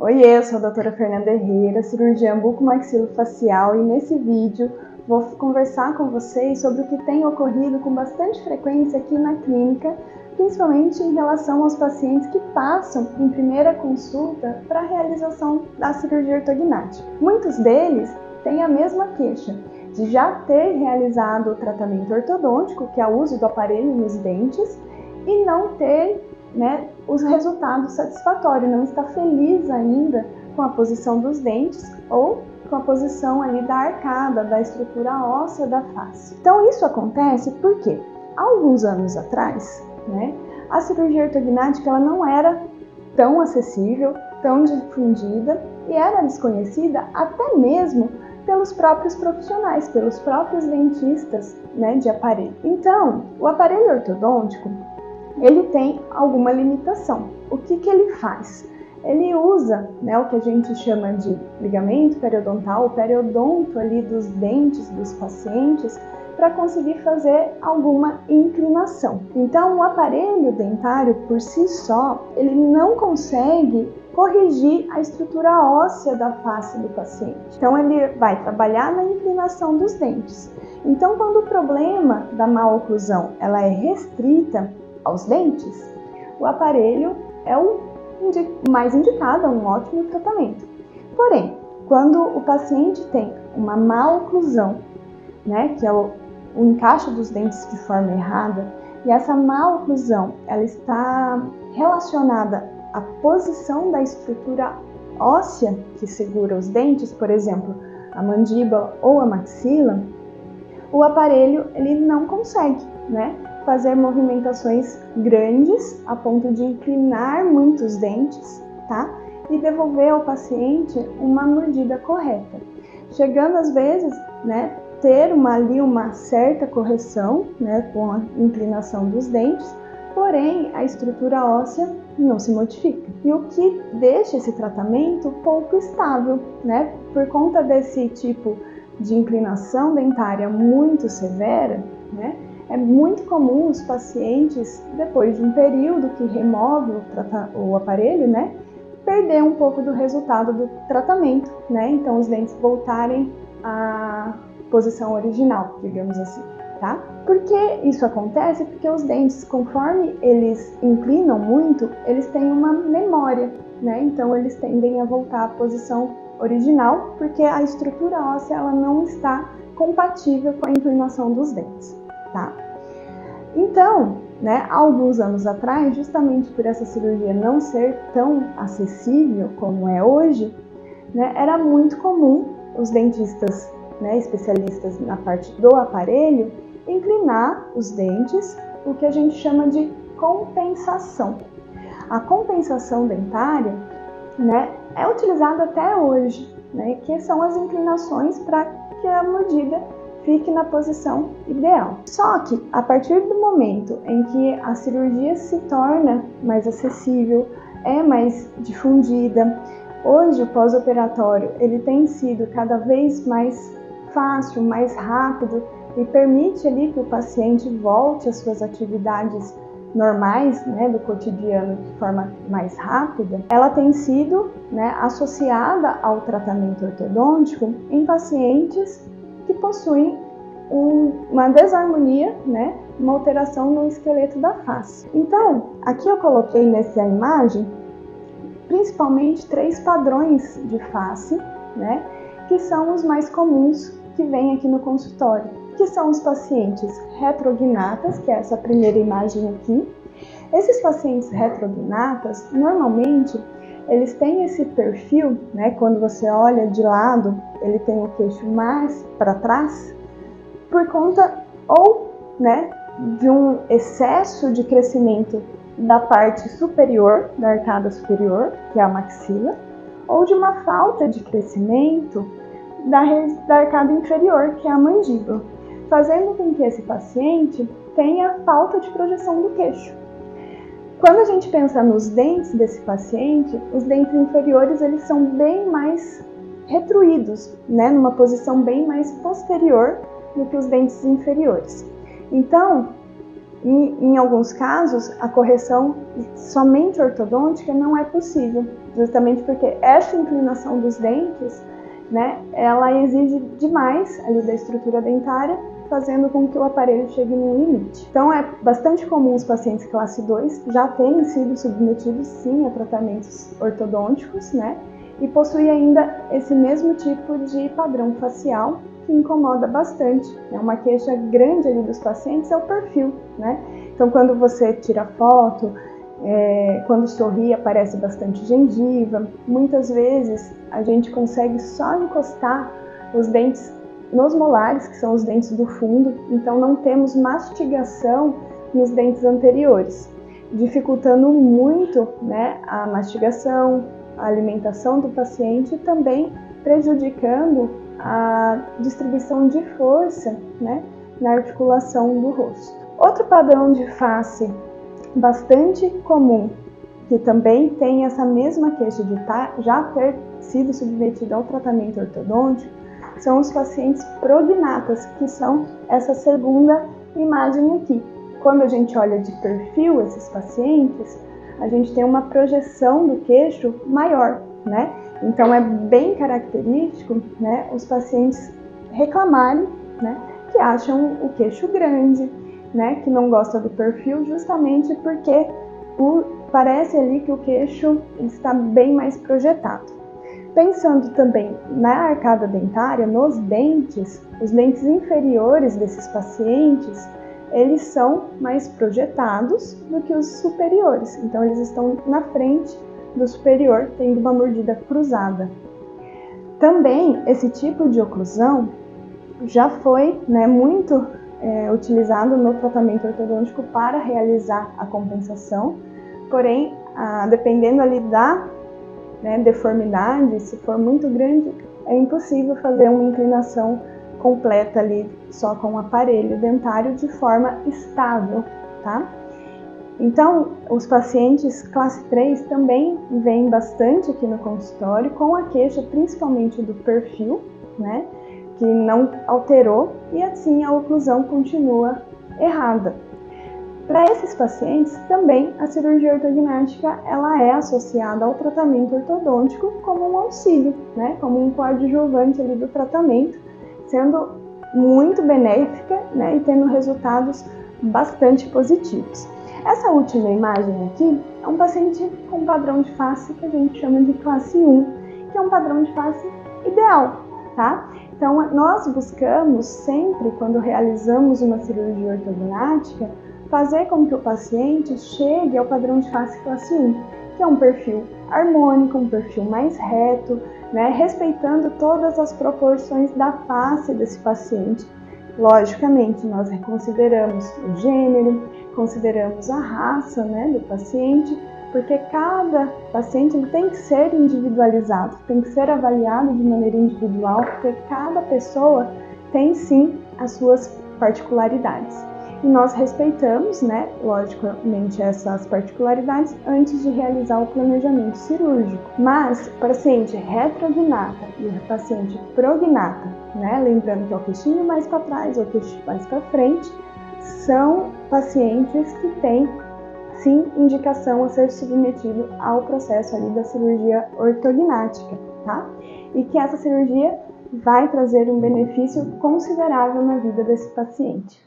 Oiê, eu sou a doutora Fernanda Herrera, cirurgiã bucomaxilofacial, e nesse vídeo vou conversar com vocês sobre o que tem ocorrido com bastante frequência aqui na clínica, principalmente em relação aos pacientes que passam em primeira consulta para a realização da cirurgia ortognática. Muitos deles têm a mesma queixa de já ter realizado o tratamento ortodôntico, que é o uso do aparelho nos dentes, e não ter os resultados satisfatórios, não está feliz ainda com a posição dos dentes ou com a posição ali da arcada, da estrutura óssea da face. Então isso acontece porque, há alguns anos atrás, a cirurgia ortognática ela não era tão acessível, tão difundida e era desconhecida até mesmo pelos próprios profissionais, pelos próprios dentistas de aparelho. Então, o aparelho ortodôntico ele tem alguma limitação. O que ele faz? Ele usa o que a gente chama de ligamento periodontal, o periodonto ali dos dentes dos pacientes, para conseguir fazer alguma inclinação. Então, o aparelho dentário, por si só, ele não consegue corrigir a estrutura óssea da face do paciente. Então, ele vai trabalhar na inclinação dos dentes. Então, quando o problema da maloclusão ela é restrita aos dentes, o aparelho é o mais indicado, é um ótimo tratamento. Porém, quando o paciente tem uma maloclusão, que é o encaixe dos dentes de forma errada, e essa maloclusão ela está relacionada à posição da estrutura óssea que segura os dentes, por exemplo, a mandíbula ou a maxila, o aparelho ele não consegue, fazer movimentações grandes a ponto de inclinar muitos dentes, e devolver ao paciente uma mordida correta, chegando às vezes, ter uma certa correção, com a inclinação dos dentes, porém a estrutura óssea não se modifica. E o que deixa esse tratamento pouco estável, por conta desse tipo de inclinação dentária muito severa, é muito comum os pacientes, depois de um período que remove o aparelho, perder um pouco do resultado do tratamento, então os dentes voltarem à posição original, digamos assim, Por que isso acontece? Porque os dentes, conforme eles inclinam muito, eles têm uma memória, então eles tendem a voltar à posição original, porque a estrutura óssea ela não está compatível com a inclinação dos dentes, Então, há alguns anos atrás, justamente por essa cirurgia não ser tão acessível como é hoje, era muito comum os dentistas, especialistas na parte do aparelho, inclinar os dentes, o que a gente chama de compensação. A compensação dentária, é utilizada até hoje, que são as inclinações para que a mordida fique na posição ideal. Só que a partir do momento em que a cirurgia se torna mais acessível, é mais difundida, hoje o pós-operatório ele tem sido cada vez mais fácil, mais rápido e permite ali que o paciente volte às suas atividades normais, do cotidiano de forma mais rápida, ela tem sido associada ao tratamento ortodôntico em pacientes que possuem uma desarmonia, uma alteração no esqueleto da face. Então, aqui eu coloquei nessa imagem principalmente 3 padrões de face, que são os mais comuns que vêm aqui no consultório, que são os pacientes retrognatas, que é essa primeira imagem aqui. Esses pacientes retrognatas, normalmente, eles têm esse perfil, quando você olha de lado, ele tem o queixo mais para trás, por conta ou de um excesso de crescimento da parte superior, da arcada superior, que é a maxila, ou de uma falta de crescimento da arcada inferior, que é a mandíbula, fazendo com que esse paciente tenha falta de projeção do queixo. Quando a gente pensa nos dentes desse paciente, os dentes inferiores eles são bem mais retruídos, numa posição bem mais posterior do que os dentes inferiores. Então, em alguns casos, a correção somente ortodôntica não é possível. justamente porque essa inclinação dos dentes, né, ela exige demais ali da estrutura dentária, fazendo com que o aparelho chegue num limite. Então é bastante comum os pacientes classe 2 já terem sido submetidos sim a tratamentos ortodônticos, né, e possui ainda esse mesmo tipo de padrão facial que incomoda bastante. Uma queixa grande ali dos pacientes é o perfil, né? Então quando você tira foto, quando sorri aparece bastante gengiva, muitas vezes a gente consegue só encostar os dentes nos molares, que são os dentes do fundo, então não temos mastigação nos dentes anteriores, dificultando muito, né, a mastigação, a alimentação do paciente e também prejudicando a distribuição de força, né, na articulação do rosto. Outro padrão de face bastante comum, que também tem essa mesma queixa de já ter sido submetido ao tratamento ortodôntico, são os pacientes prognatas, que são essa segunda imagem aqui. Quando a gente olha de perfil esses pacientes, a gente tem uma projeção do queixo maior, né? Então é bem característico, né, os pacientes reclamarem, né, que acham o queixo grande, né, que não gosta do perfil, justamente porque parece ali que o queixo está bem mais projetado. Pensando também na arcada dentária, nos dentes, os dentes inferiores desses pacientes, eles são mais projetados do que os superiores. Então eles estão na frente do superior, tendo uma mordida cruzada. Também esse tipo de oclusão já foi, né, muito utilizado no tratamento ortodôntico para realizar a compensação, porém, dependendo ali da deformidade, se for muito grande, é impossível fazer uma inclinação completa ali só com o aparelho dentário de forma estável, tá? Então, os pacientes classe 3 também vêm bastante aqui no consultório com a queixa principalmente do perfil, né, que não alterou e assim a oclusão continua errada. Para esses pacientes, também a cirurgia ortognática ela é associada ao tratamento ortodôntico como um auxílio, né, como um coadjuvante ali do tratamento, sendo muito benéfica, né, e tendo resultados bastante positivos. Essa última imagem aqui é um paciente com padrão de face que a gente chama de classe 1, que é um padrão de face ideal, tá? Então, nós buscamos sempre, quando realizamos uma cirurgia ortognática, fazer com que o paciente chegue ao padrão de face classe 1, que é um perfil harmônico, um perfil mais reto, né, respeitando todas as proporções da face desse paciente. Logicamente, nós consideramos o gênero, consideramos a raça, né, do paciente, porque cada paciente ele tem que ser individualizado, tem que ser avaliado de maneira individual, porque cada pessoa tem sim as suas particularidades. E nós respeitamos, né, logicamente, essas particularidades antes de realizar o planejamento cirúrgico. Mas o paciente retrognata e o paciente prognata, né, lembrando que é o queixinho mais para trás ou o queixinho mais para frente, são pacientes que têm, sim, indicação a ser submetido ao processo ali da cirurgia ortognática, tá? E que essa cirurgia vai trazer um benefício considerável na vida desse paciente.